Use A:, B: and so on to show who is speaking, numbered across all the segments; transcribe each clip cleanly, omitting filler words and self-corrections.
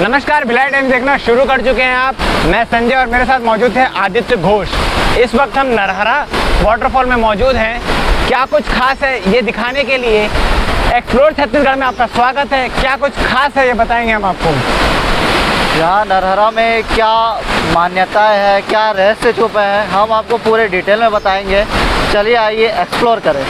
A: नमस्कार, भिलाई टाइम्स देखना शुरू कर चुके हैं आप। मैं संजय और मेरे साथ मौजूद है आदित्य घोष। इस वक्त हम नरहरा वाटरफॉल में मौजूद हैं। क्या कुछ खास है ये दिखाने के लिए एक्सप्लोर छत्तीसगढ़ में आपका स्वागत है। क्या कुछ खास है ये बताएंगे हम आपको।
B: यहाँ नरहरा में क्या मान्यताएं है, क्या रहस्य छुपे हैं, हम आपको पूरे डिटेल में बताएंगे। चलिए आइए एक्सप्लोर करें।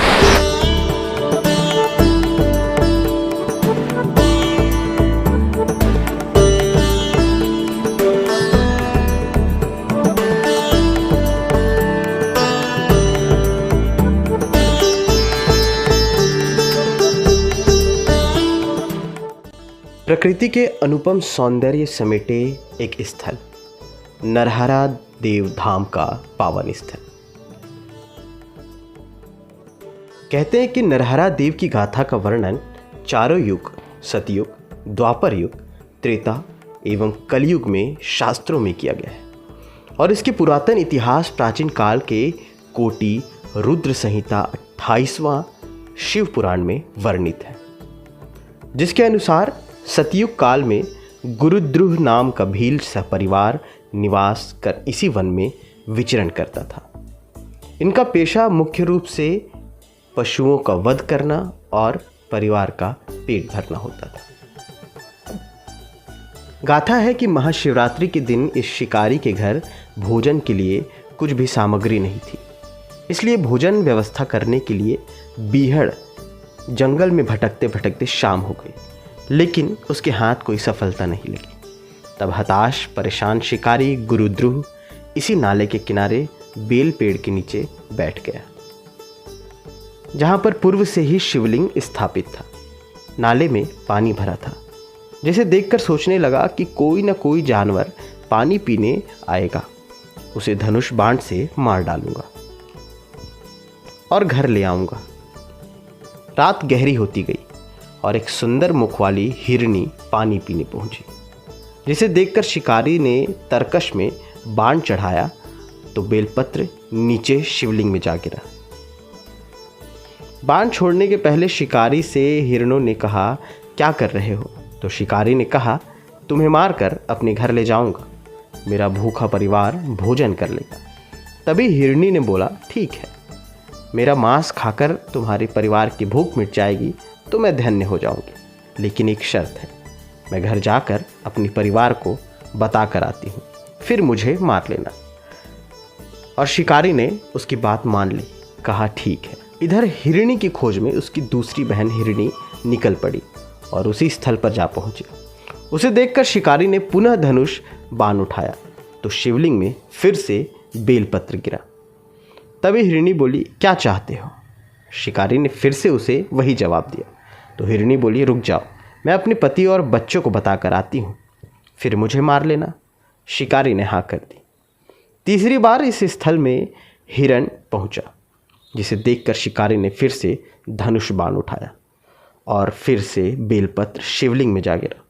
C: प्रकृति के अनुपम सौंदर्य समेटे एक स्थल, नरहरा देव धाम का पावन स्थल। कहते हैं कि नरहरा देव की गाथा का वर्णन चारों युग, सतयुग, द्वापर युग, त्रेता एवं कलयुग में शास्त्रों में किया गया है और इसके पुरातन इतिहास प्राचीन काल के कोटि रुद्र संहिता 28वां शिव पुराण में वर्णित है, जिसके अनुसार सतयुग काल में गुरुद्रुह नाम का भील सपरिवार निवास कर इसी वन में विचरण करता था। इनका पेशा मुख्य रूप से पशुओं का वध करना और परिवार का पेट भरना होता था। गाथा है कि महाशिवरात्रि के दिन इस शिकारी के घर भोजन के लिए कुछ भी सामग्री नहीं थी, इसलिए भोजन व्यवस्था करने के लिए बीहड़ जंगल में भटकते भटकते शाम हो गई, लेकिन उसके हाथ कोई सफलता नहीं लगी। तब हताश परेशान शिकारी गुरुद्रुह इसी नाले के किनारे बेल पेड़ के नीचे बैठ गया, जहां पर पूर्व से ही शिवलिंग स्थापित था। नाले में पानी भरा था, जिसे देखकर सोचने लगा कि कोई न कोई जानवर पानी पीने आएगा, उसे धनुष बाण से मार डालूंगा और घर ले आऊंगा। रात गहरी होती गई और एक सुंदर मुख वाली हिरनी पानी पीने पहुंची, जिसे देखकर शिकारी ने तरकश में बाण चढ़ाया तो बेलपत्र नीचे शिवलिंग में जा गिरा। बाण छोड़ने के पहले शिकारी से हिरणों ने कहा, क्या कर रहे हो? तो शिकारी ने कहा, तुम्हें मारकर अपने घर ले जाऊंगा, मेरा भूखा परिवार भोजन कर लेगा। तभी हिरनी ने बोला, ठीक है, मेरा मांस खाकर तुम्हारे परिवार की भूख मिट जाएगी तो मैं धन्य हो जाऊंगी, लेकिन एक शर्त है, मैं घर जाकर अपने परिवार को बता कर आती हूँ, फिर मुझे मार लेना। और शिकारी ने उसकी बात मान ली, कहा ठीक है। इधर हिरणी की खोज में उसकी दूसरी बहन हिरणी निकल पड़ी और उसी स्थल पर जा पहुंची। उसे देखकर शिकारी ने पुनः धनुष बाण उठाया तो शिवलिंग में फिर से बेलपत्र गिरा। तभी हिरणी बोली, क्या चाहते हो? शिकारी ने फिर से उसे वही जवाब दिया तो हिरणी बोली, रुक जाओ, मैं अपने पति और बच्चों को बता कर आती हूँ, फिर मुझे मार लेना। शिकारी ने हाँ कर दी। तीसरी बार इस स्थल में हिरण पहुँचा, जिसे देखकर शिकारी ने फिर से धनुष बाण उठाया और फिर से बेलपत्र शिवलिंग में जा गिरा।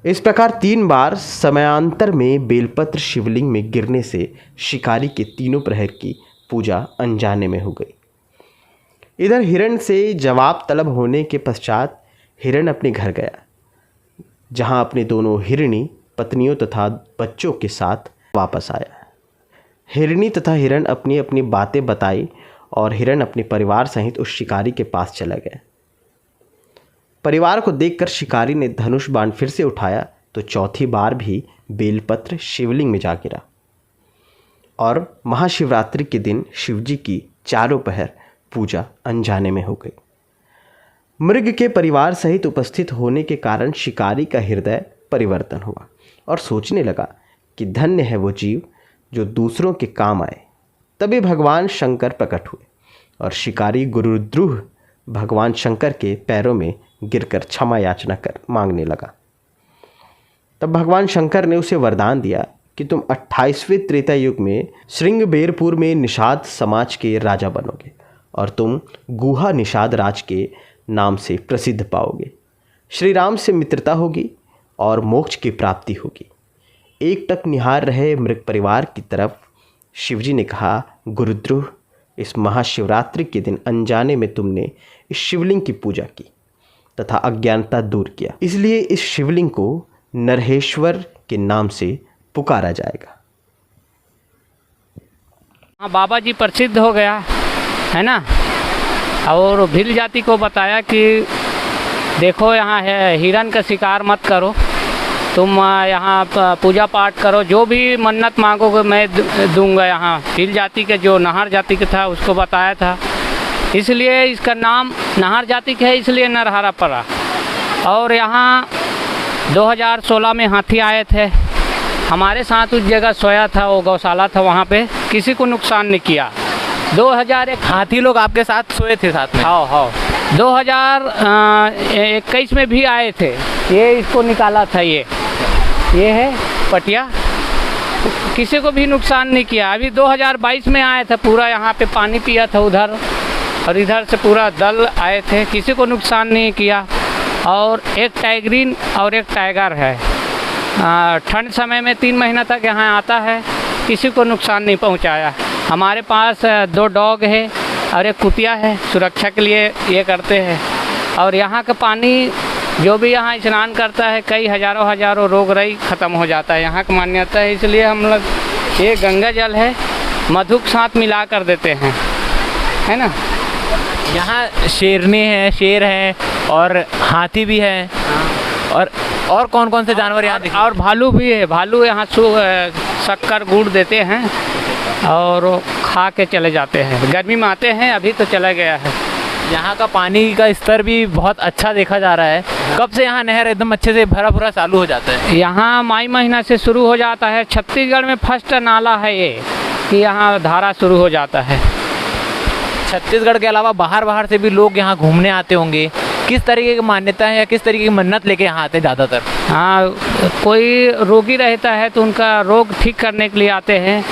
C: इस प्रकार 3 बार समयांतर में बेलपत्र शिवलिंग में गिरने से शिकारी के तीनों प्रहर की पूजा अनजाने में हो गई। इधर हिरण से जवाब तलब होने के पश्चात हिरण अपने घर गया, जहां अपने दोनों हिरणी पत्नियों तथा बच्चों के साथ वापस आया। हिरणी तथा हिरण अपनी अपनी बातें बताई और हिरण अपने परिवार सहित उस शिकारी के पास चला गया। परिवार को देखकर शिकारी ने धनुष बाण फिर से उठाया तो चौथी बार भी बेलपत्र शिवलिंग में जा गिरा और महाशिवरात्रि के दिन शिवजी की चारों पहर पूजा अनजाने में हो गई। मृग के परिवार सहित उपस्थित होने के कारण शिकारी का हृदय परिवर्तन हुआ और सोचने लगा कि धन्य है वो जीव जो दूसरों के काम आए। तभी भगवान शंकर प्रकट हुए और शिकारी गुरुद्रुह भगवान शंकर के पैरों में गिरकर क्षमा याचना कर मांगने लगा। तब भगवान शंकर ने उसे वरदान दिया कि तुम 28वें त्रेता युग में श्रृंगबेरपुर में निषाद समाज के राजा बनोगे और तुम गुहा निषाद राज के नाम से प्रसिद्ध पाओगे। श्री राम से मित्रता होगी और मोक्ष की प्राप्ति होगी। एकटक निहार रहे मृग परिवार की तरफ शिवजी ने कहा, गुरुद्रोह, इस महाशिवरात्रि के दिन अनजाने में तुमने इस शिवलिंग की पूजा की तथा अज्ञानता दूर किया, इसलिए इस शिवलिंग को नरहेश्वर के नाम से पुकारा जाएगा।
D: हाँ, बाबा जी प्रसिद्ध हो गया है ना। और भील जाति को बताया कि देखो यहाँ है, हिरन का शिकार मत करो, तुम यहाँ पूजा पाठ करो, जो भी मन्नत मांगोगे मैं दूंगा। यहाँ भील जाति के जो नाहर जाति का था उसको बताया था, इसलिए इसका नाम नाहर जाति का है, इसलिए नरहरा पड़ा। और यहाँ 2016 में हाथी आए थे, हमारे साथ उस जगह सोया था, वो गौशाला था, वहाँ पे किसी को नुकसान नहीं किया। 2001
A: हाथी लोग आपके साथ सोए थे साथ में?
D: हाँ 2021 में भी आए थे, ये इसको निकाला था, ये है पटिया, किसी को भी नुकसान नहीं किया। अभी 2022 में आए थे, पूरा यहाँ पे पानी पिया था उधर, और इधर से पूरा दल आए थे, किसी को नुकसान नहीं किया। और एक टाइगरीन और एक टाइगर है, ठंड समय में 3 महीना तक यहाँ आता है, किसी को नुकसान नहीं पहुँचाया। हमारे पास 2 डॉग है और एक कुतिया है, सुरक्षा के लिए ये करते हैं। और यहाँ का पानी जो भी यहाँ स्नान करता है, कई हज़ारों रोग रई ख़त्म हो जाता है, यहाँ की मान्यता है। इसलिए हम लोग ये गंगा जल है, मधु के साथ मिला कर देते हैं, है ना।
A: यहाँ शेरनी है, शेर है और हाथी भी है, और कौन कौन से जानवर यहाँ दिखे?
D: और भालू भी है, भालू यहाँ शक्कर गुड़ देते हैं और खा के चले जाते हैं। गर्मी में आते हैं, अभी तो चला गया है।
A: यहाँ का पानी का स्तर भी बहुत अच्छा देखा जा रहा है। कब से यहाँ नहर एकदम अच्छे से भरा भरा चालू हो जाता है?
D: यहाँ मई महीना से शुरू हो जाता है। छत्तीसगढ़ में फर्स्ट नाला है ये, कि यहाँ धारा शुरू हो जाता है।
A: छत्तीसगढ़ के अलावा बाहर से भी लोग यहाँ घूमने आते होंगे। किस तरीके की मान्यता है या किस तरीके की मन्नत लेके यहाँ आते हैं ज़्यादातर?
D: हाँ, कोई रोगी रहता है तो उनका रोग ठीक करने के लिए आते हैं,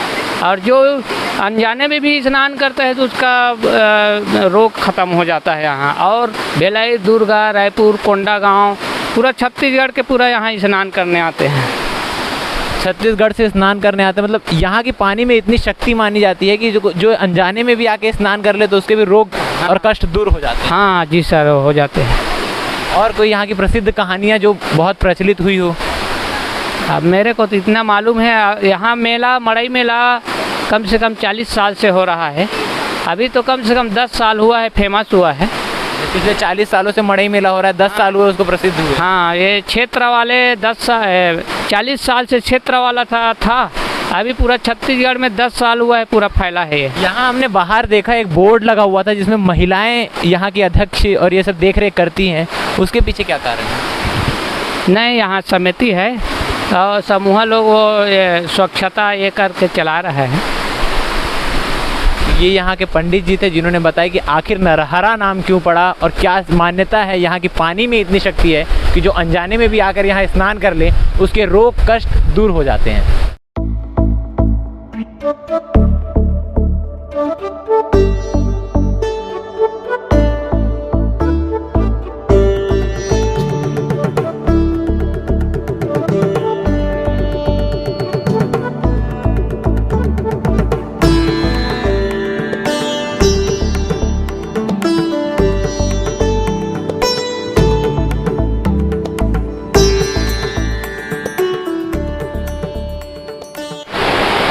D: और जो अनजाने में भी स्नान करता है तो उसका रोग ख़त्म हो जाता है यहाँ। और भिलाई, दुर्गा, रायपुर, कोंडागांव, पूरा छत्तीसगढ़ के पूरा यहाँ स्नान करने आते हैं।
A: छत्तीसगढ़ से स्नान करने आते हैं, मतलब यहाँ की पानी में इतनी शक्ति मानी जाती है कि जो अनजाने में भी आके स्नान कर ले तो उसके भी रोग और कष्ट दूर हो जाते हैं।
D: हाँ जी सर, हो जाते हैं।
A: और कोई यहाँ की प्रसिद्ध कहानियाँ जो बहुत प्रचलित हुई हो?
D: अब मेरे को तो इतना मालूम है, यहाँ मेला, मड़ई मेला कम से कम 40 साल से हो रहा है। अभी तो कम से कम 10 साल हुआ है, फेमस हुआ है।
A: पिछले 40 सालों से मड़ई मेला हो रहा है, 10 साल हुए उसको प्रसिद्ध हुए।
D: हाँ, ये क्षेत्र वाले 40 साल से क्षेत्र वाला था। अभी पूरा छत्तीसगढ़ में 10 साल हुआ है, पूरा फैला है ये।
A: यहाँ हमने बाहर देखा एक बोर्ड लगा हुआ था जिसमें महिलाएं यहाँ की अध्यक्ष और ये सब देख रेख करती हैं, उसके पीछे क्या कारण है?
D: नहीं, यहाँ समिति है और समूह लोग वो स्वच्छता ये करके चला रहा है।
A: ये यहाँ के पंडित जी थे जिन्होंने बताया कि आखिर नरहरा नाम क्यों पड़ा और क्या मान्यता है। यहाँ की पानी में इतनी शक्ति है कि जो अनजाने में भी आकर यहाँ स्नान कर ले उसके रोग कष्ट दूर हो जाते हैं।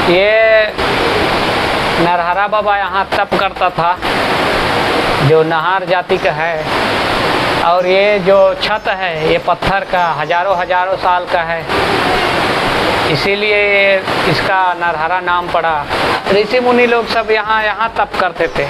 D: ये नरहरा बाबा यहाँ तप करता था, जो नाहर जाति का है। और ये जो छत है ये पत्थर का हजारों साल का है, इसीलिए इसका नरहरा नाम पड़ा। ऋषि मुनि लोग सब यहाँ तप करते थे।